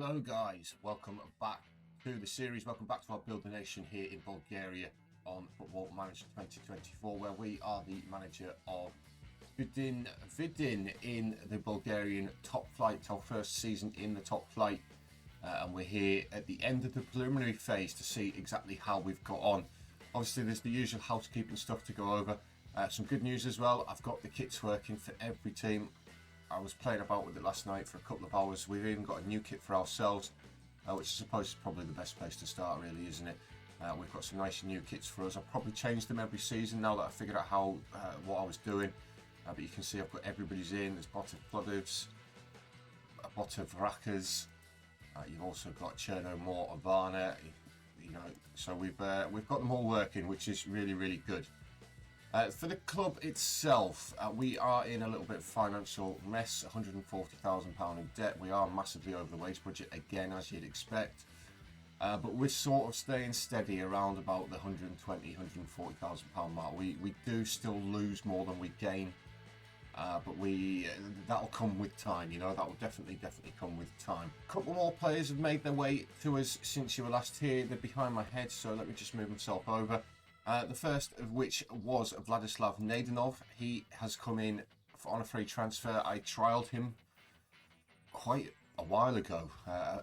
Hello guys, welcome back to the series, welcome back to our Builder Nation here in Bulgaria on Football Manager 2024, where we are the manager of Bdin Vidin in the Bulgarian top flight, our first season in the top flight, and we're here at the end of the preliminary phase to see exactly how we've got on. Obviously there's the usual housekeeping stuff to go over, some good news as well. I've got the kits working for every team. I was playing about with it last night for a couple of hours. We've even got a new kit for ourselves, which I suppose is probably the best place to start, really, isn't it? We've got some nice new kits for us. I'll probably change them every season now that I figured out how what I was doing. But you can see I've got everybody's in. There's Bot of Plodovs, a Bot of Rakas. You've also got Cherno, Moore, Ivana. You know, so we've got them all working, which is really, really good. For the club itself, we are in a little bit of financial mess, £140,000 in debt. We are massively over the wage budget again, as you'd expect. But we're sort of staying steady around about the £120,000, £140,000 mark. We do still lose more than we gain, but that'll come with time, you know, that will definitely come with time. A couple more players have made their way to us since you were last here. They're behind my head, so let me just move myself over. The first of which was Vladislav Nadenov. He has come in on a free transfer. I trialled him quite a while ago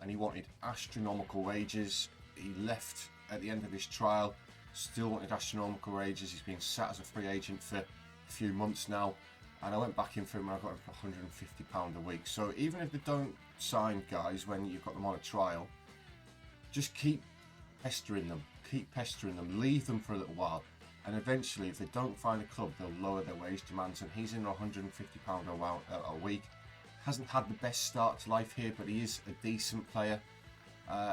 and he wanted astronomical wages. He left at the end of his trial, still wanted astronomical wages. He's been sat as a free agent for a few months now, and I went back in for him and I got him for £150 a week. So even if they don't sign guys when you've got them on a trial, just keep pestering them, leave them for a little while, and eventually if they don't find a club, they'll lower their wage demands. And he's in £150 a week. Hasn't had the best start to life here, but he is a decent player.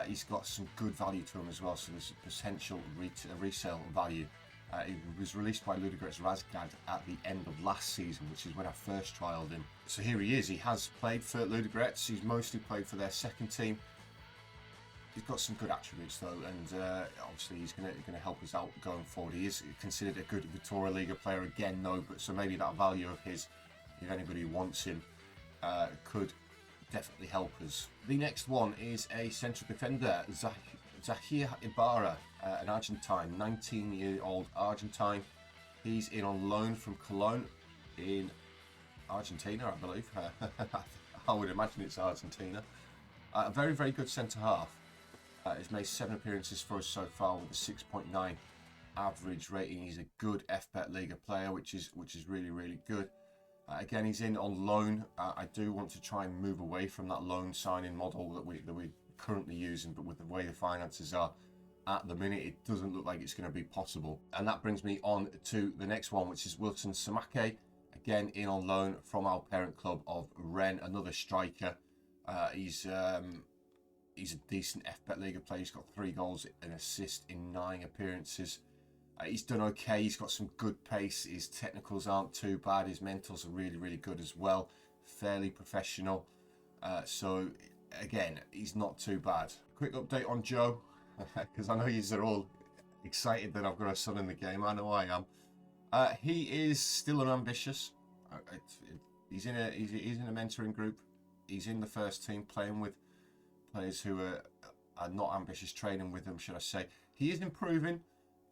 He's got some good value to him as well, so there's a potential resale value. He was released by Ludogorets Razgrad at the end of last season, which is when I first trialled him. So here he is. He has played for Ludogorets. He's mostly played for their second team. He's got some good attributes though, and obviously he's going to help us out going forward. He is considered a good Vitoria Liga player again though, but so maybe that value of his, if anybody wants him, could definitely help us. The next one is a central defender, Zahir Ibarra, an Argentine, 19-year-old Argentine. He's in on loan from Cologne in Argentina, I believe. I would imagine it's Argentina. A very, very good centre-half. He's made 7 appearances for us so far with a 6.9 average rating. He's a good FBet Liga player, which is really, really good. Again, he's in on loan. I do want to try and move away from that loan signing model that we're currently using, but with the way the finances are at the minute, it doesn't look like it's going to be possible. And that brings me on to the next one, which is Wilson Samake, again in on loan from our parent club of Rennes, another striker. He's a decent FBet Liga player. He's got 3 goals and assist in 9 appearances. He's done okay. He's got some good pace. His technicals aren't too bad. His mentals are really, really good as well. Fairly professional. So again, he's not too bad. Quick update on Joe, because I know you are all excited that I've got a son in the game. I know I am. He is still unambitious. He's in a mentoring group. He's in the first team playing with players who are not ambitious, training with them, should I say. He is improving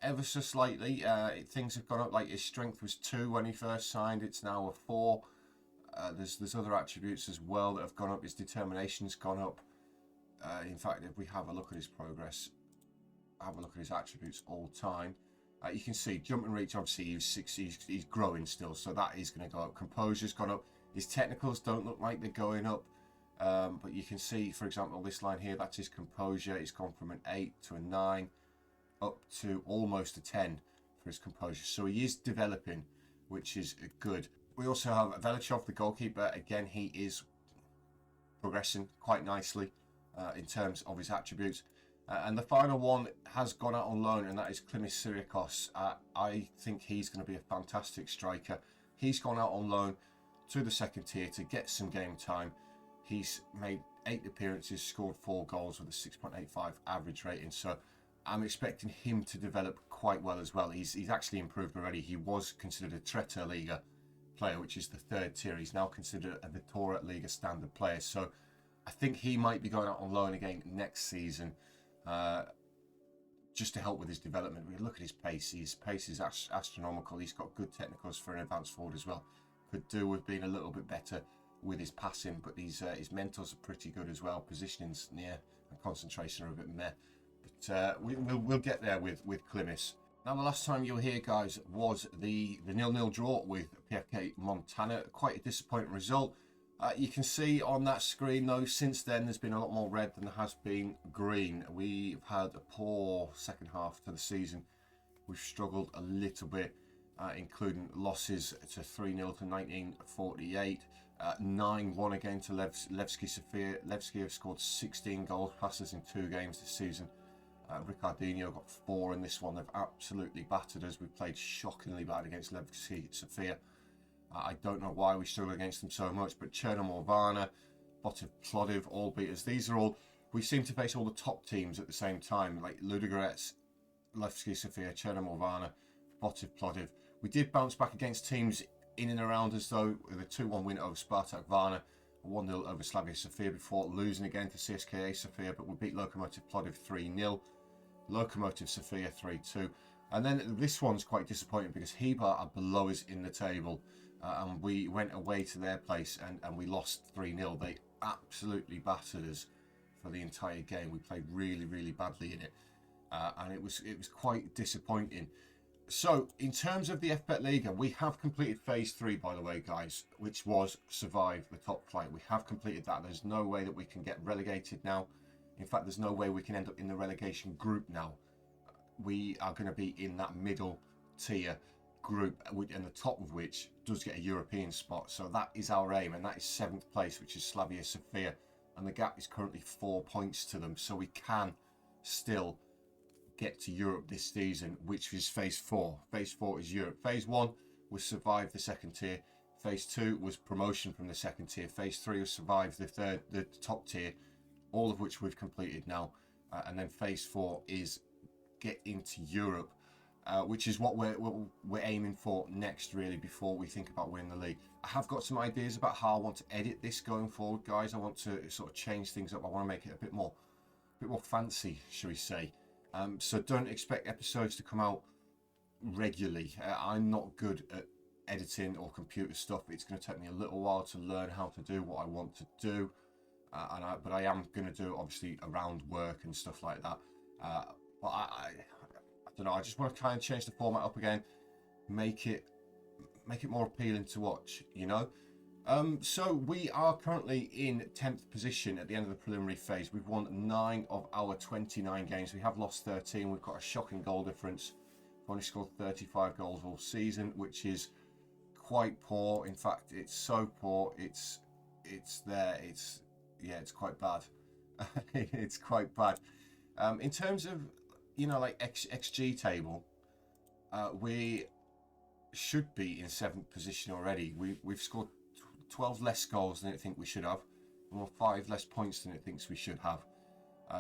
ever so slightly. Things have gone up, like his strength was 2 when he first signed, it's now a 4. There's other attributes as well that have gone up. His determination's gone up. In fact, if we have a look at his progress, have a look at his attributes all the time, you can see jump and reach, obviously he's growing still, so that is going to go up. Composure's gone up. His technicals don't look like they're going up. But you can see, for example, this line here, that's his composure. He's gone from an 8 to a 9 up to almost a 10 for his composure. So he is developing, which is good. We also have Velichov, the goalkeeper. Again, he is progressing quite nicely in terms of his attributes. And the final one has gone out on loan, and that is Klimis Siriakos. I think he's going to be a fantastic striker. He's gone out on loan to the second tier to get some game time. He's made 8 appearances, scored 4 goals with a 6.85 average rating. So I'm expecting him to develop quite well as well. He's actually improved already. He was considered a Treta Liga player, which is the 3rd tier. He's now considered a Vitoria Liga standard player. So I think he might be going out on loan again next season, just to help with his development. We look at his pace. His pace is astronomical. He's got good technicals for an advanced forward as well. Could do with being a little bit better with his passing, but his mentals are pretty good as well. Positioning's near and concentration are a bit meh. But we'll get there with Klimis. Now, the last time you were here, guys, was the 0-0 draw with PFK Montana. Quite a disappointing result. You can see on that screen, though, since then, there's been a lot more red than there has been green. We've had a poor second half to the season. We've struggled a little bit, including losses to 3-0 to 1948. 9-1 again to Levski Sofia. Levski have scored 16 goal passes in 2 games this season. Ricardinho got 4 in this one. They've absolutely battered us. We played shockingly bad against Levski Sofia. I don't know why we struggle against them so much, but Chernomorvana, Bdin Vidin, all beat us. These are all, we seem to face all the top teams at the same time, like Ludogorets, Levski Sofia, Chernomorvana, Bdin Vidin. We did bounce back against teams in and around us, though, with a 2-1 win over Spartak Varna, a 1-0 over Slavia Sofia before losing again to CSKA Sofia, but we beat Lokomotiv Plovdiv 3-0, Lokomotiv Sofia 3-2. And then this one's quite disappointing because Heba are below us in the table. And we went away to their place and we lost 3-0. They absolutely battered us for the entire game. We played really, really badly in it. And it was quite disappointing. So, in terms of the FBet Liga, we have completed Phase 3, by the way, guys, which was survive the top flight. We have completed that. There's no way that we can get relegated now. In fact, there's no way we can end up in the relegation group now. We are going to be in that middle tier group, and the top of which does get a European spot. So that is our aim, and that is 7th place, which is Slavia Sofia, and the gap is currently 4 points to them. So we can still get to Europe this season, which is Phase 4. Phase 4 is Europe. Phase 1 was survive the 2nd tier. Phase 2 was promotion from the 2nd tier. Phase 3 was survive the top tier, all of which we've completed now. And then Phase 4 is get into Europe. Which is what we're aiming for next, really, before we think about winning the league. I have got some ideas about how I want to edit this going forward, guys. I want to sort of change things up. I want to make it a bit more fancy, shall we say. So don't expect episodes to come out regularly. I'm not good at editing or computer stuff. It's going to take me a little while to learn how to do what I want to do. But I am going to do it, obviously, around work and stuff like that. But I don't know, I just want to try and change the format up again, make it more appealing to watch, you know. So we are currently in 10th position at the end of the preliminary phase. We've won 9 of our 29 games. We have lost 13. We've got a shocking goal difference. We've only scored 35 goals all season, which is quite poor. In fact, it's so poor. It's quite bad. It's quite bad. In terms of, you know, like XG table, we should be in 7th position already. We've scored 12 less goals than I think we should have, and 5 less points than it thinks we should have.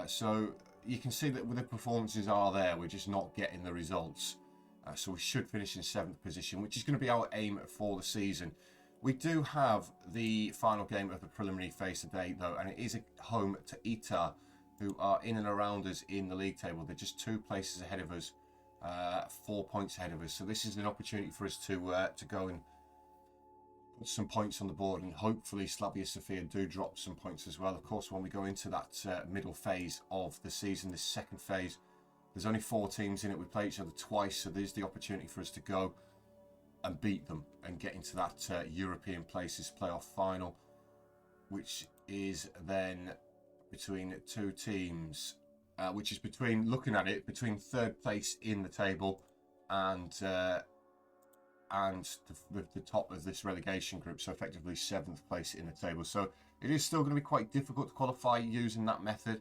So you can see that the performances are there. We're just not getting the results. So we should finish in 7th position, which is going to be our aim for the season. We do have the final game of the preliminary phase today, though, and it is home to ITAR, who are in and around us in the league table. They're just 2 places ahead of us, 4 points ahead of us. So this is an opportunity for us to go and put some points on the board, and hopefully Slavia Sofia do drop some points as well. Of course, when we go into that middle phase of the season, this second phase, there's only 4 teams in it. We play each other twice, so there's the opportunity for us to go and beat them and get into that European places playoff final, which is then between 2 teams, which is between, looking at it, between 3rd place in the table and the top of this relegation group, so effectively 7th place in the table. So it is still going to be quite difficult to qualify using that method,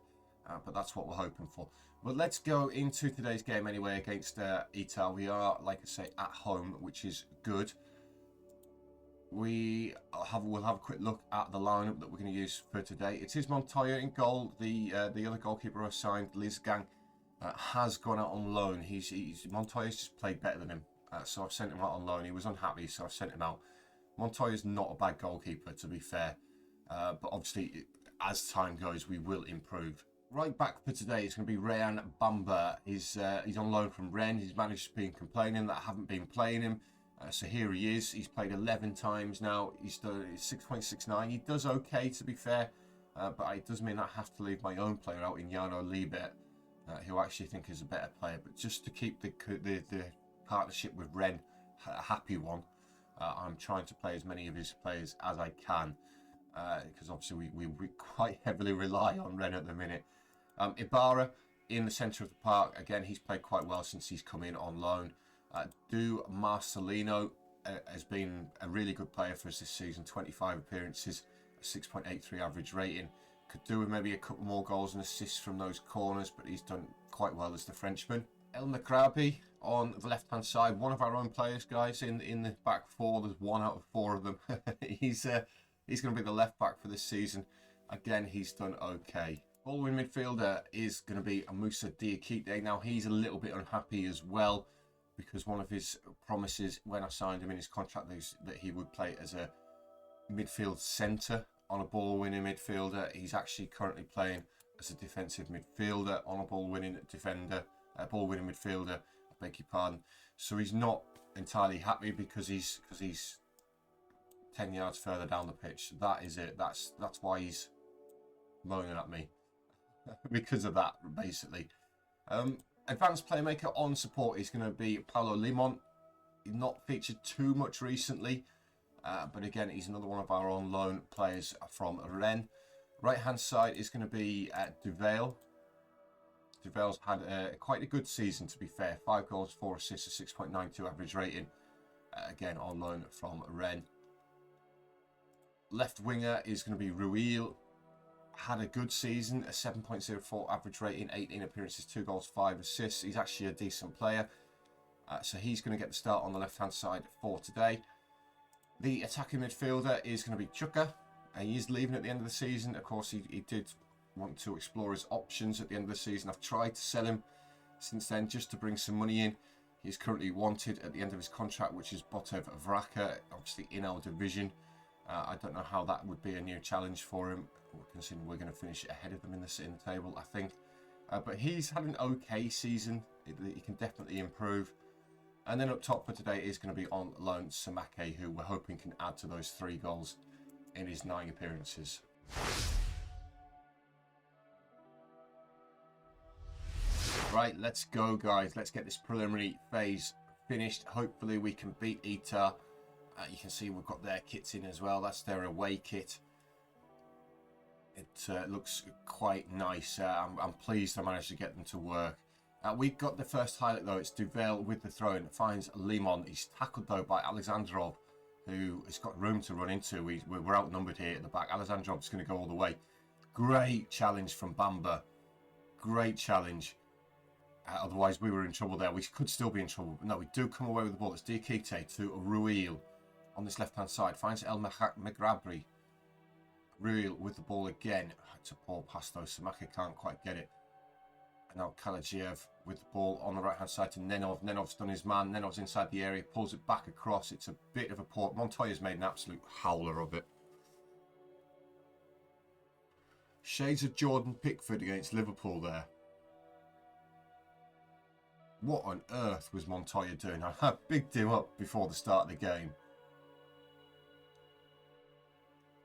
but that's what we're hoping for. But let's go into today's game anyway against ITAR. We are, like I say, at home, which is good. We'll have a quick look at the lineup that we're going to use for today. It is Montoya in goal. The other goalkeeper assigned, Lizgang, has gone out on loan. Montoya's just played better than him, so I've sent him out on loan. He was unhappy, so I've sent him out. Montoya's not a bad goalkeeper, to be fair, but obviously as time goes, we will improve. Right back for today, it's going to be Rayan Bamba. He's on loan from Rennes. His manager's been complaining that I haven't been playing him. So here he is. He's played 11 times now. He's done 6.69. He does okay, to be fair. But it does mean I have to leave my own player out in Jarno Liebert, who I actually think is a better player. But just to keep the partnership with Rennes a happy one, I'm trying to play as many of his players as I can. Because obviously we quite heavily rely on Rennes at the minute. Ibarra in the centre of the park. Again, he's played quite well since he's come in on loan. Du Marcelino has been a really good player for us this season. 25 appearances, 6.83 average rating. Could do with maybe a couple more goals and assists from those corners, but he's done quite well as the Frenchman. El Makrabi on the left-hand side, one of our own players, guys, in the back four. There's 1 out of 4 of them. He's going to be the left back for this season. Again, he's done okay. Ball-win midfielder is going to be Moussa Diakite. Now, he's a little bit unhappy as well, because one of his promises when I signed him in his contract is that he would play as a midfield centre on a ball-winning midfielder. He's actually currently playing as a defensive midfielder on a ball-winning midfielder. I beg your pardon. So he's not entirely happy because he's 10 yards further down the pitch. That is it. That's why he's moaning at me because of that, basically. Advanced playmaker on support is going to be Paulo Limon. He's not featured too much recently, but again, he's another one of our on loan players from Rennes. Right hand side is going to be Duvail. Duvail's had quite a good season, to be fair. 5 goals, 4 assists, a 6.92 average rating. Again, on loan from Rennes. Left winger is going to be Ruil. Had a good season, a 7.04 average rating, 18 appearances, 2 goals, 5 assists. He's actually a decent player. So he's going to get the start on the left-hand side for today. The attacking midfielder is going to be Chuka. He is leaving at the end of the season. Of course, he did want to explore his options at the end of the season. I've tried to sell him since then just to bring some money in. He's currently wanted at the end of his contract, which is Botev Vraka, obviously in our division. I don't know how that would be a new challenge for him, considering we're going to finish ahead of them in the table, I think. But he's had an okay season. He can definitely improve. And then up top for today is going to be on loan Samake, who we're hoping can add to those 3 goals in his 9 appearances. Right, let's go, guys. Let's get this preliminary phase finished. Hopefully we can beat Ita. You can see we've got their kits in as well. That's their away kit. It looks quite nice. I'm pleased I managed to get them to work. We've got the first highlight, though. It's Duvail with the throw-in. Finds Limon. He's tackled, though, by Alexandrov, who has got room to run into. We're outnumbered here at the back. Alexandrov's going to go all the way. Great challenge from Bamba. Great challenge. Otherwise, we were in trouble there. We could still be in trouble. But no, we do come away with the ball. It's Diakite to Ruil on this left-hand side. Finds El Magrabri. Ruil with the ball again. It's a poor pass, though. Samake can't quite get it. And now Kalajiev with the ball on the right-hand side to Nenov. Nenov's done his man. Nenov's inside the area. Pulls it back across. It's a bit of a poor... Montoya's made an absolute howler of it. Shades of Jordan Pickford against Liverpool there. What on earth was Montoya doing? I bigged him up before the start of the game.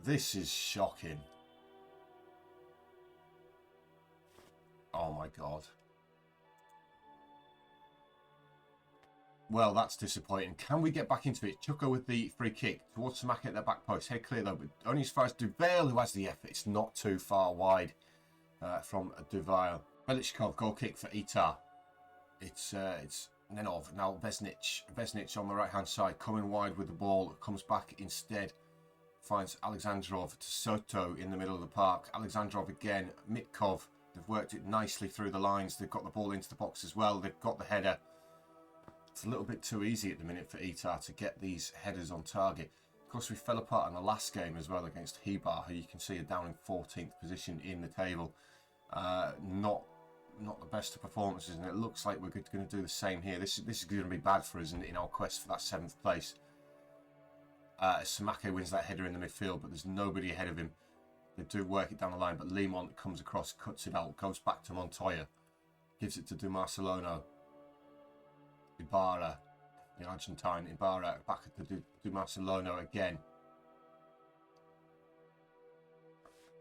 This is shocking. Oh my God. Well, that's disappointing. Can we get back into it? Chuka with the free kick towards Samake at their back post. Head clear though, but only as far as Duvail, who has the effort. It's not too far wide from Duvail. Belichkov, goal kick for Itar. It's Nenov. Now Vesnic on the right-hand side, coming wide with the ball. Comes back instead. Finds Alexandrov to Soto in the middle of the park. Alexandrov again. Mitkov. They've worked it nicely through the lines. They've got the ball into the box as well. They've got the header. It's a little bit too easy at the minute for Itar to get these headers on target. Of course, we fell apart in the last game as well against Hibar, who you can see are down in 14th position in the table. Not the best of performances, and it looks like we're going to do the same here. This is going to be bad for us in our quest for that 7th place. Samake wins that header in the midfield, but there's nobody ahead of him. They do work it down the line, but Limon comes across, cuts it out, goes back to Montoya, gives it to Di Marcelino. Ibarra, the Argentine, Ibarra back to Di Marcelino again.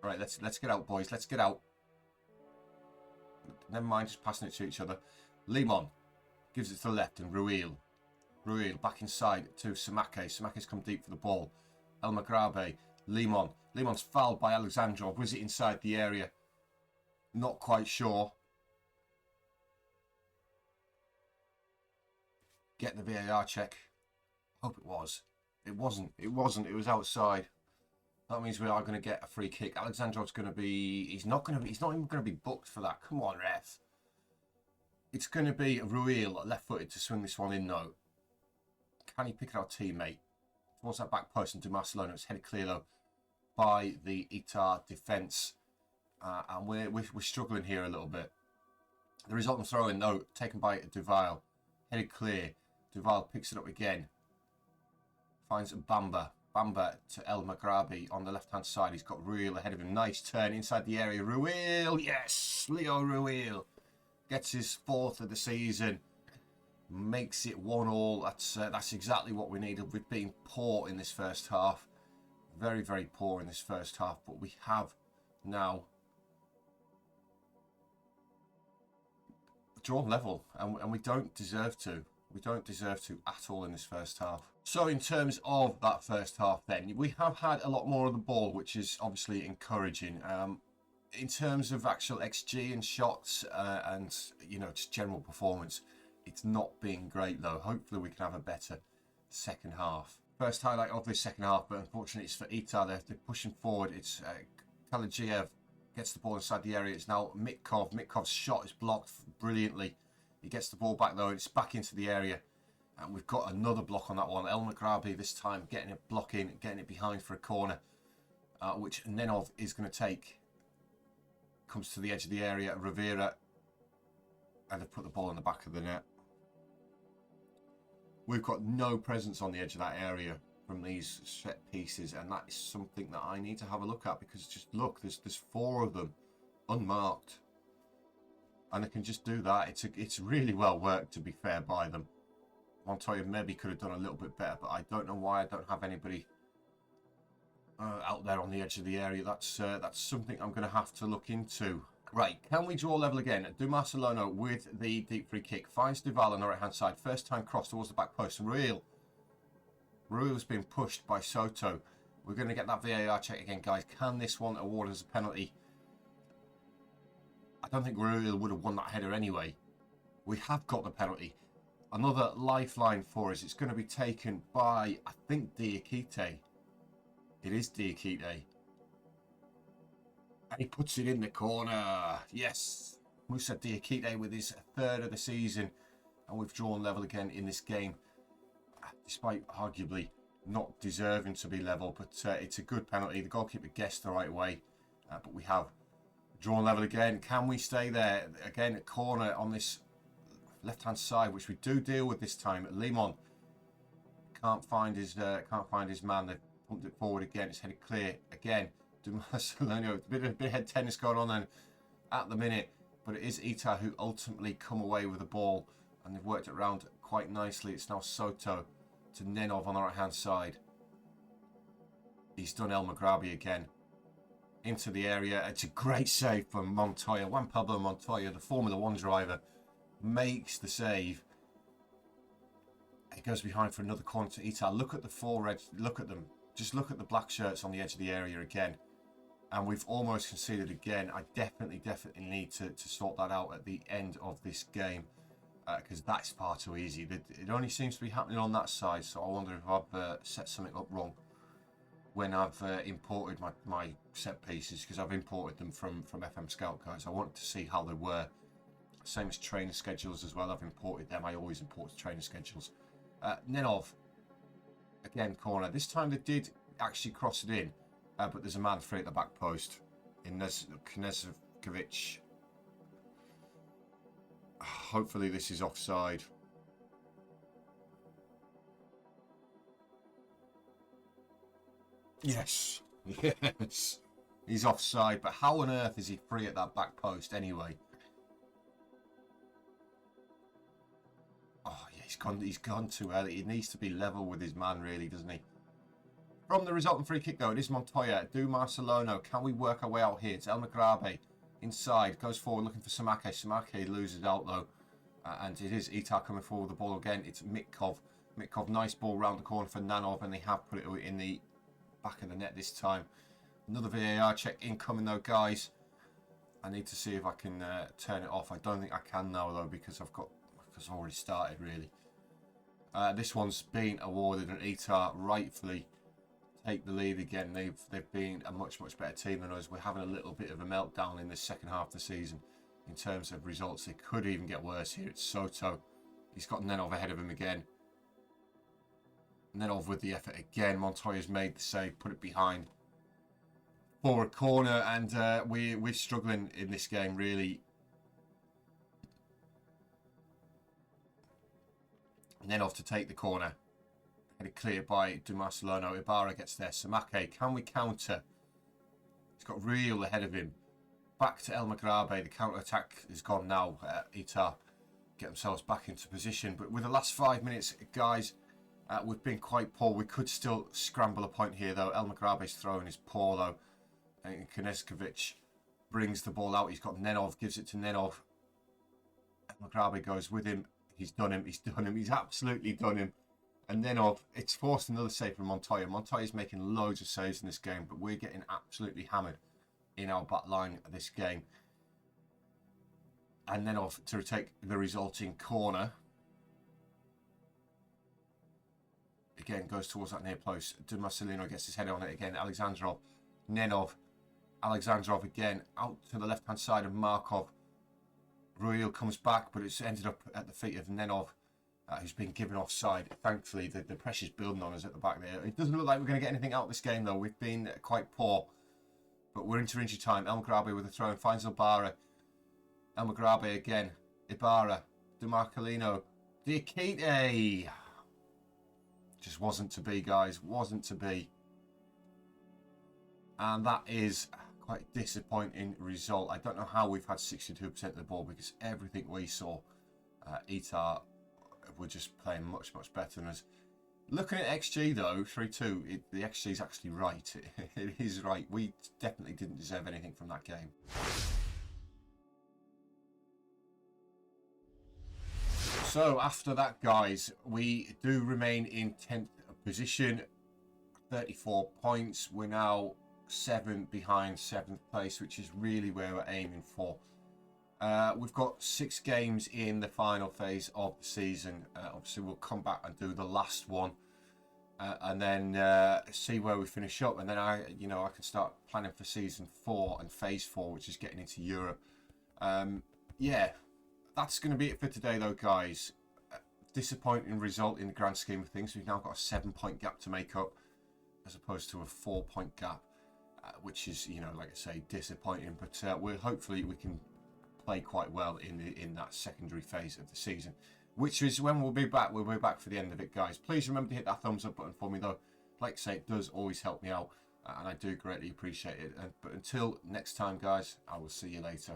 Right, let's get out, boys. Let's get out. Never mind, just passing it to each other. Limon gives it to the left, and Ruil back inside to Samake. Samake's come deep for the ball. El Magrabe, Limon's fouled by Alexandrov. Was it inside the area? Not quite sure. Get the VAR check. Hope it was. It wasn't. It was outside. That means we are going to get a free kick. Alexandrov's going to be... He's not even going to be booked for that. Come on, ref. It's going to be Ruil, left-footed, to swing this one in, though. Can he pick out teammate? Towards that back post, and Di Marcelino. It's headed clear, though, by the Itar defence. And we're struggling here a little bit. The resultant throw-in, though, taken by Duval. Headed clear. Duval picks it up again. Finds Bamba. Bamba to El Magrabi on the left-hand side. He's got Ruil ahead of him. Nice turn inside the area. Ruil, yes! Leo Ruil gets his 4th of the season. Makes it 1-1. That's exactly what we needed. We've been poor in this first half. Very, very poor in this first half. But we have now drawn level. And we don't deserve to. We don't deserve to at all in this first half. So in terms of that first half then, we have had a lot more of the ball, which is obviously encouraging. In terms of actual XG and shots and, you know, just general performance, it's not been great though. Hopefully we can have a better second half. First highlight of this second half, but unfortunately it's for Itar. They're pushing forward. It's Kalajiev gets the ball inside the area. It's now Mitkov. Mitkov's shot is blocked brilliantly. He gets the ball back though. It's back into the area. And we've got another block on that one. El Magrabi this time getting it blocking, getting it behind for a corner, which Nenov is going to take. Comes to the edge of the area. Rivera, and they've put the ball in the back of the net. We've got no presence on the edge of that area from these set pieces, and that is something that I need to have a look at, because just look, there's 4 of them unmarked, and they can just do that. It's really well worked, to be fair, by them. Montoya maybe could have done a little bit better, but I don't know why I don't have anybody out there on the edge of the area. That's something I'm going to have to look into. Right, can we draw level again? Di Marcelino with the deep free kick. Finds Duval on the right-hand side. First time cross towards the back post. And Ruil's been pushed by Soto. We're going to get that VAR check again, guys. Can this one award as a penalty? I don't think Ruil would have won that header anyway. We have got the penalty. Another lifeline for us. It's going to be taken by, I think, Diakite. It is Diakite. And he puts it in the corner. Yes. Musa Diakite with his 3rd of the season. And we've drawn level again in this game. Despite arguably not deserving to be level. But it's a good penalty. The goalkeeper guessed the right way. But we have drawn level again. Can we stay there? Again, a corner on this left-hand side, which we do deal with this time. Limon can't find his man. They've pumped it forward again. It's headed clear again. Marcelino, a bit of head tennis going on then at the minute, but it is Itar who ultimately come away with the ball, and they've worked it around quite nicely. It's now Soto to Nenov on the right-hand side. He's done El Magrabi again into the area. It's a great save from Montoya. Juan Pablo Montoya, the Formula 1 driver, makes the save. He goes behind for another corner to Itar. Look at the 4 red. Look at them. Just look at the black shirts on the edge of the area again. And we've almost conceded again. I definitely need to sort that out at the end of this game, because that's far too easy. It only seems to be happening on that side, so I wonder if I've set something up wrong when I've imported my set pieces, because I've imported them from FM Scout, guys. I wanted to see how they were. Same as trainer schedules as well. I've imported them. I always import trainer schedules. Nenov, again, corner. This time they did actually cross it in, but there's a man free at the back post in Knezovic. Hopefully this is offside. Yes. Yes. He's offside, but how on earth is he free at that back post anyway? Oh, yeah, he's gone too early. He needs to be level with his man, really, doesn't he? From the resulting free kick, though, it is Montoya. Do Marcelono. Can we work our way out here? It's El Magrabe. Inside. Goes forward looking for Samake. Samake loses out, though. And it is Itar coming forward with the ball again. It's Mitkov. Mitkov, nice ball round the corner for Nanov. And they have put it in the back of the net this time. Another VAR check incoming, though, guys. I need to see if I can turn it off. I don't think I can now, though, because I've already started, really. This one's been awarded, and Itar rightfully take the lead again. They've been a much better team than us. We're having a little bit of a meltdown in the second half of the season in terms of results. It could even get worse here. It's Soto. He's got Nenov ahead of him again. Nenov with the effort again. Montoya's made the save, put it behind for a corner, and we're struggling in this game, really. Nenov to take the corner. Get it cleared by Di Marcelino. Ibarra gets there. Samake, can we counter? He's got Real ahead of him. Back to El Magrabe. The counter-attack is gone now. Itar get themselves back into position. But with the last 5 minutes, guys, we've been quite poor. We could still scramble a point here, though. El Magrabe's throwing is poor, though. And Koneskovic brings the ball out. He's got Nenov, gives it to Nenov. El Magrabe goes with him. He's done him. He's done him. He's absolutely done him. And Nenov, it's forced another save from Montoya. Montoya's making loads of saves in this game, but we're getting absolutely hammered in our back line of this game. And Nenov to take the resulting corner. Again, goes towards that near post. Di Marcelino gets his head on it again. Alexandrov, Nenov, Alexandrov again, out to the left-hand side of Markov. Ruil comes back, but it's ended up at the feet of Nenov. Who's been given offside. Thankfully, the pressure's building on us at the back there. It doesn't look like we're going to get anything out of this game, though. We've been quite poor. But we're into injury time. El Magrabe with a throw and finds Ibarra. El Magrabe again. Ibarra. Di Marcelino. Diakite. Just wasn't to be, guys. Wasn't to be. And that is quite a disappointing result. I don't know how we've had 62% of the ball, because everything we saw, Itar were just playing much better than us. Looking at XG, though, 3-2, the XG is actually right. It is right. We definitely didn't deserve anything from that game. So after that, guys, we do remain in 10th position, 34 points. We're now 7 behind 7th place, which is really where we're aiming for. We've got 6 games in the final phase of the season. Obviously, we'll come back and do the last one, and then see where we finish up. And then I can start planning for season 4 and phase 4, which is getting into Europe. Yeah, that's going to be it for today, though, guys. Disappointing result in the grand scheme of things. We've now got a 7-point gap to make up, as opposed to a 4-point gap, which is, like I say, disappointing. But hopefully we can play quite well in that secondary phase of the season, which is when we'll be back. We'll be back for the end of it, guys. Please remember to hit that thumbs up button for me, though. Like I say, it does always help me out, and I do greatly appreciate it. But until next time, guys, I will see you later.